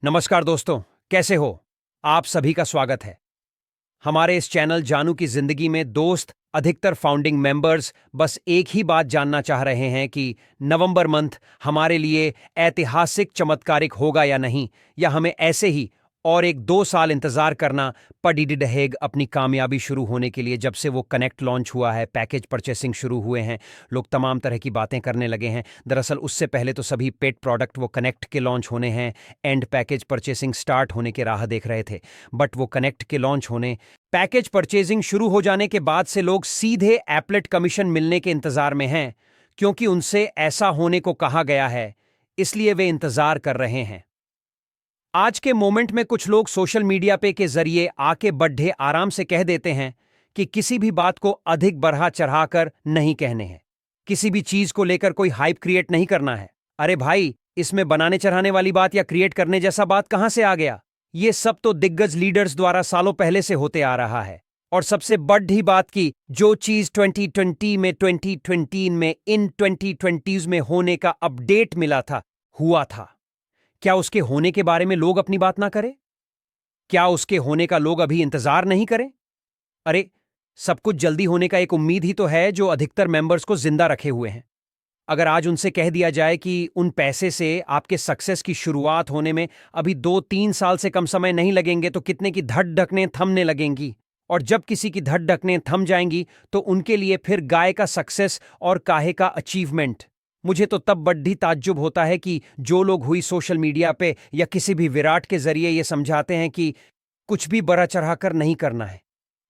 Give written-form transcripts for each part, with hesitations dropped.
नमस्कार दोस्तों, कैसे हो? आप सभी का स्वागत है। हमारे इस चैनल जानू की जिंदगी में दोस्त अधिकतर फाउंडिंग मेंबर्स बस एक ही बात जानना चाह रहे हैं कि नवंबर मंथ हमारे लिए ऐतिहासिक चमत्कारिक होगा या नहीं, या हमें ऐसे ही और 1-2 साल इंतजार करना पड़ी रहेग अपनी कामयाबी शुरू होने के लिए। जब से वो कनेक्ट लॉन्च हुआ है, पैकेज परचेसिंग शुरू हुए हैं, लोग तमाम तरह की बातें करने लगे हैं। दरअसल उससे पहले तो सभी पेड प्रोडक्ट वो कनेक्ट के लॉन्च होने हैं, एंड पैकेज परचेसिंग स्टार्ट होने के राह देख रहे थे। बट वो कनेक्ट के लॉन्च होने, पैकेज परचेजिंग शुरू हो जाने के बाद से लोग सीधे एप्लेट कमीशन मिलने के इंतजार में हैं, क्योंकि उनसे ऐसा होने को कहा गया है, इसलिए वे इंतजार कर रहे हैं। आज के मोमेंट में कुछ लोग सोशल मीडिया पे के जरिए आके बड्ढे आराम से कह देते हैं कि किसी भी बात को अधिक बढ़ा चढ़ाकर नहीं कहने हैं, किसी भी चीज को लेकर कोई हाइप क्रिएट नहीं करना है। अरे भाई, इसमें बनाने चढ़ाने वाली बात या क्रिएट करने जैसा बात कहां से आ गया? ये सब तो दिग्गज लीडर्स द्वारा सालों पहले से होते आ रहा है। और सबसे बड़ी बात की, जो चीज 2020 में, 2020 में, इन 2020s में होने का अपडेट मिला था, हुआ था। क्या उसके होने के बारे में लोग अपनी बात ना करें? क्या उसके होने का लोग अभी इंतजार नहीं करें? अरे, सब कुछ जल्दी होने का एक उम्मीद ही तो है जो अधिकतर मेंबर्स को जिंदा रखे हुए हैं। अगर आज उनसे कह दिया जाए कि उन पैसे से आपके सक्सेस की शुरुआत होने में अभी 2-3 साल से कम समय नहीं लगेंगे, तो कितने की धड़ ढकने थमने लगेंगी। और जब किसी की धड़ ढकने थम जाएंगी तो उनके लिए फिर गाय का सक्सेस और काहे का अचीवमेंट। मुझे तो तब बड्ढी ताज्जुब होता है कि जो लोग हुई सोशल मीडिया पे या किसी भी विराट के जरिए ये समझाते हैं कि कुछ भी बड़ा चढ़ाकर नहीं करना है,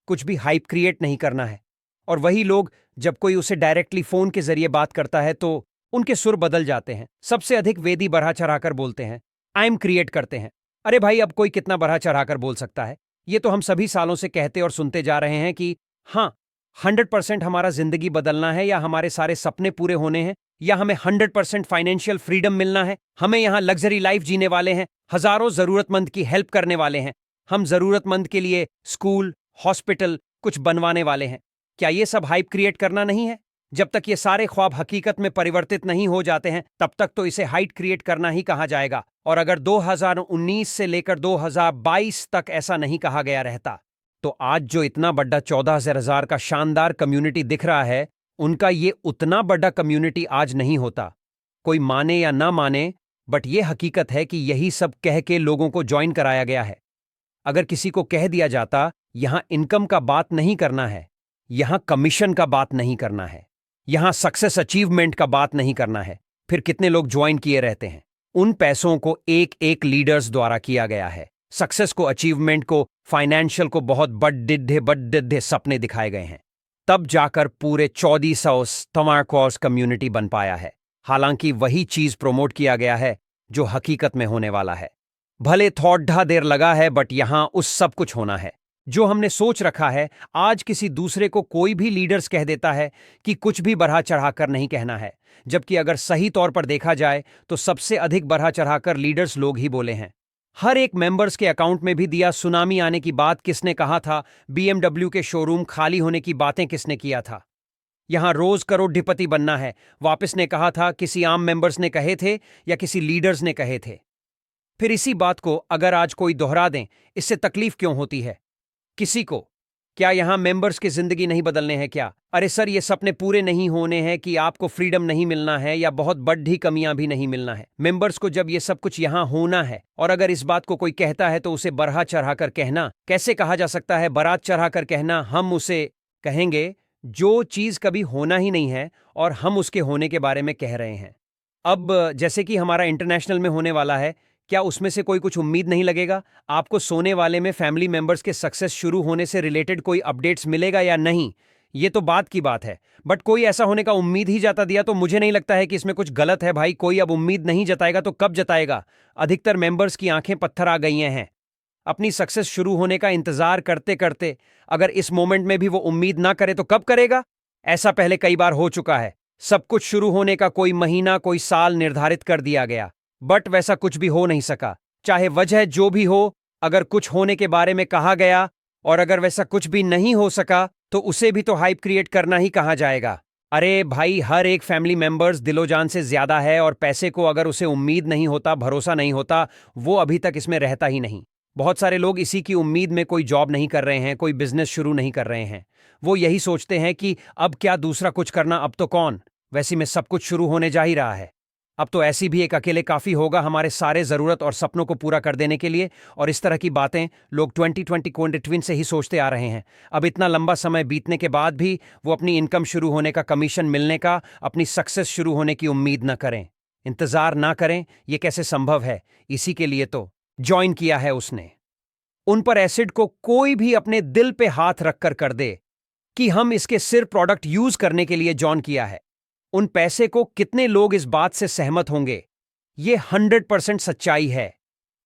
कुछ भी हाइप क्रिएट नहीं करना है, और वही लोग जब कोई उसे डायरेक्टली फोन के जरिए बात करता है तो उनके सुर बदल जाते हैं। सबसे अधिक वेदी बढ़ा चढ़ाकर बोलते हैं, आई एम क्रिएट करते हैं। अरे भाई, अब कोई कितना बढ़ा चढ़ाकर बोल सकता है? ये तो हम सभी सालों से कहते और सुनते जा रहे हैं कि हाँ, 100% हमारा जिंदगी बदलना है, या हमारे सारे सपने पूरे होने हैं, या हमें 100% फाइनेंशियल फ्रीडम मिलना है। हमें यहां लग्जरी लाइफ जीने वाले हैं, हजारों जरूरतमंद की हेल्प करने वाले हैं, हम जरूरतमंद के लिए स्कूल, हॉस्पिटल कुछ बनवाने वाले हैं। क्या ये सब हाइप क्रिएट करना नहीं है? जब तक ये सारे ख्वाब हकीकत में परिवर्तित नहीं हो जाते हैं, तब तक तो इसे हाइप क्रिएट करना ही कहा जाएगा। और अगर 2019 से लेकर 2022 तक ऐसा नहीं कहा गया रहता, तो आज जो इतना बड़ा 14,000 का शानदार कम्युनिटी दिख रहा है, उनका ये उतना बड़ा कम्युनिटी आज नहीं होता। कोई माने या ना माने, बट ये हकीकत है कि यही सब कह के लोगों को ज्वाइन कराया गया है। अगर किसी को कह दिया जाता, यहां इनकम का बात नहीं करना है, यहां कमीशन का बात नहीं करना है, यहां सक्सेस अचीवमेंट का बात नहीं करना है, फिर कितने लोग ज्वाइन किए रहते हैं? उन पैसों को एक एक लीडर्स द्वारा किया गया है। सक्सेस को, अचीवमेंट को, फाइनेंशियल को बहुत बड़े सपने दिखाए गए हैं। तब जाकर पूरे 1400 कम्युनिटी बन पाया है। हालांकि वही चीज प्रमोट किया गया है जो हकीकत में होने वाला है। भले थोड़ा देर लगा है, बट यहां उस सब कुछ होना है जो हमने सोच रखा है। आज किसी दूसरे को कोई भी लीडर्स कह देता है कि कुछ भी बढ़ा चढ़ाकर नहीं कहना है, जबकि अगर सही तौर पर देखा जाए तो सबसे अधिक बढ़ा चढ़ाकर लीडर्स लोग ही बोले हैं। हर एक मेंबर्स के अकाउंट में भी दिया। सुनामी आने की बात किसने कहा था? BMW के शोरूम खाली होने की बातें किसने किया था? यहां रोज करोड़पति बनना है, वापस ने कहा था? किसी आम मेंबर्स ने कहे थे या किसी लीडर्स ने कहे थे? फिर इसी बात को अगर आज कोई दोहरा दें, इससे तकलीफ क्यों होती है किसी को? क्या यहां मेंबर्स की जिंदगी नहीं बदलने हैं क्या? अरे सर, ये सपने पूरे नहीं होने हैं कि आपको फ्रीडम नहीं मिलना है या बहुत बड़ी कमियां भी नहीं मिलना है। मेंबर्स को जब ये सब कुछ यहां होना है, और अगर इस बात को कोई कहता है तो उसे बढ़ा चढ़ाकर कहना कैसे कहा जा सकता है? बारात चढ़ाकर कहना। हम उसे कहेंगे जो चीज कभी होना ही नहीं है, और हम उसके होने के बारे में कह रहे हैं। अब जैसे कि हमारा इंटरनेशनल में होने वाला है, क्या उसमें से कोई कुछ उम्मीद नहीं लगेगा? आपको सोने वाले में फैमिली मेंबर्स के सक्सेस शुरू होने से रिलेटेड कोई अपडेट्स मिलेगा या नहीं? ये तो बात की बात है, बट कोई ऐसा होने का उम्मीद ही जाता दिया तो मुझे नहीं लगता है कि इसमें कुछ गलत है। भाई, कोई अब उम्मीद नहीं जताएगा तो कब जताएगा? अधिकतर मेंबर्स की आंखें पत्थर आ गई हैं अपनी सक्सेस शुरू होने का इंतजार करते करते। अगर इस मोमेंट में भी वो उम्मीद ना करे तो कब करेगा? ऐसा पहले कई बार हो चुका है। सब कुछ शुरू होने का कोई महीना, कोई साल निर्धारित कर दिया गया, बट वैसा कुछ भी हो नहीं सका। चाहे वजह जो भी हो, अगर कुछ होने के बारे में कहा गया और अगर वैसा कुछ भी नहीं हो सका, तो उसे भी तो हाइप क्रिएट करना ही कहा जाएगा। अरे भाई, हर एक फैमिली मेंबर्स दिलोजान से ज्यादा है और पैसे को अगर उसे उम्मीद नहीं होता, भरोसा नहीं होता, वो अभी तक इसमें रहता ही नहीं। बहुत सारे लोग इसी की उम्मीद में कोई जॉब नहीं कर रहे हैं, कोई बिजनेस शुरू नहीं कर रहे हैं। वो यही सोचते हैं कि अब क्या दूसरा कुछ करना, अब तो कौन, वैसे में सब कुछ शुरू होने जा ही रहा है। अब तो ऐसी भी एक अकेले काफी होगा हमारे सारे जरूरत और सपनों को पूरा कर देने के लिए। और इस तरह की बातें लोग 2020 कोंडे ट्विन से ही सोचते आ रहे हैं। अब इतना लंबा समय बीतने के बाद भी वो अपनी इनकम शुरू होने का, कमीशन मिलने का, अपनी सक्सेस शुरू होने की उम्मीद न करें, इंतजार ना करें। ये कैसे संभव है? इसी के लिए तो ज्वाइन किया है उसने। उन पर एसिड को कोई भी अपने दिल पे हाथ रखकर कर दे कि हम इसके सिर प्रोडक्ट यूज करने के लिए जॉन किया है। उन पैसे को कितने लोग इस बात से सहमत होंगे? ये 100% सच्चाई है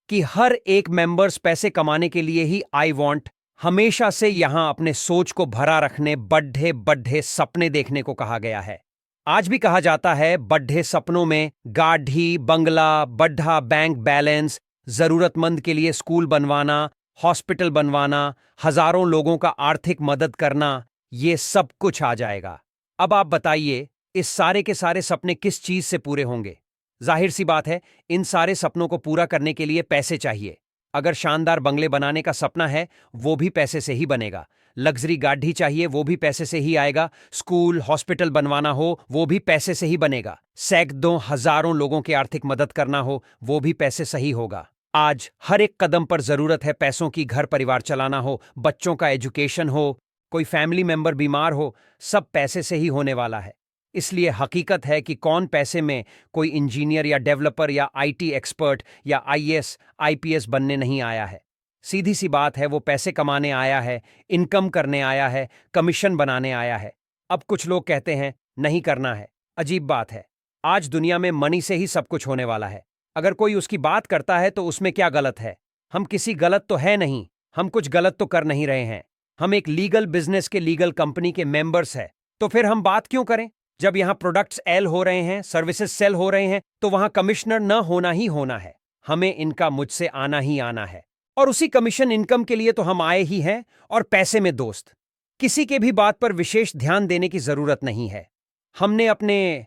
कि हर एक मेंबर्स पैसे कमाने के लिए ही आई वॉन्ट हमेशा से यहां अपने सोच को भरा रखने, बड्ढे बड्ढे सपने देखने को कहा गया है। आज भी कहा जाता है बड्ढे सपनों में गाढ़ी, बंगला, बड्ढा बैंक बैलेंस, जरूरतमंद के लिए स्कूल बनवाना, हॉस्पिटल बनवाना, हजारों लोगों का आर्थिक मदद करना, ये सब कुछ आ जाएगा। अब आप बताइए, इस सारे के सारे सपने किस चीज से पूरे होंगे? जाहिर सी बात है, इन सारे सपनों को पूरा करने के लिए पैसे चाहिए। अगर शानदार बंगले बनाने का सपना है, वो भी पैसे से ही बनेगा। लग्जरी गाड़ी चाहिए, वो भी पैसे से ही आएगा। स्कूल, हॉस्पिटल बनवाना हो, वो भी पैसे से ही बनेगा। सैकड़ों, हजारों लोगों की आर्थिक मदद करना हो, वो भी पैसे से ही होगा। आज हर एक कदम पर जरूरत है पैसों की। घर परिवार चलाना हो, बच्चों का एजुकेशन हो, कोई फैमिली मेंबर बीमार हो, सब पैसे से ही होने वाला है। इसलिए हकीकत है कि कौन पैसे में कोई इंजीनियर या डेवलपर या आईटी एक्सपर्ट या आईएएस, आईपीएस बनने नहीं आया है। सीधी सी बात है, वो पैसे कमाने आया है, इनकम करने आया है, कमीशन बनाने आया है। अब कुछ लोग कहते हैं नहीं करना है। अजीब बात है, आज दुनिया में मनी से ही सब कुछ होने वाला है। अगर कोई उसकी बात करता है तो उसमें क्या गलत है? हम किसी गलत तो है नहीं, हम कुछ गलत तो कर नहीं रहे हैं। हम एक लीगल बिजनेस के, लीगल कंपनी के मेंबर्स हैं। तो फिर हम बात क्यों करें? जब यहां प्रोडक्ट्स एल हो रहे हैं, सर्विसेज सेल हो रहे हैं, तो वहां कमिश्नर न होना ही होना है। हमें इनका मुझसे आना ही आना है। और उसी कमीशन इनकम के लिए तो हम आए ही हैं। और पैसे में दोस्त, किसी के भी बात पर विशेष ध्यान देने की जरूरत नहीं है। हमने अपने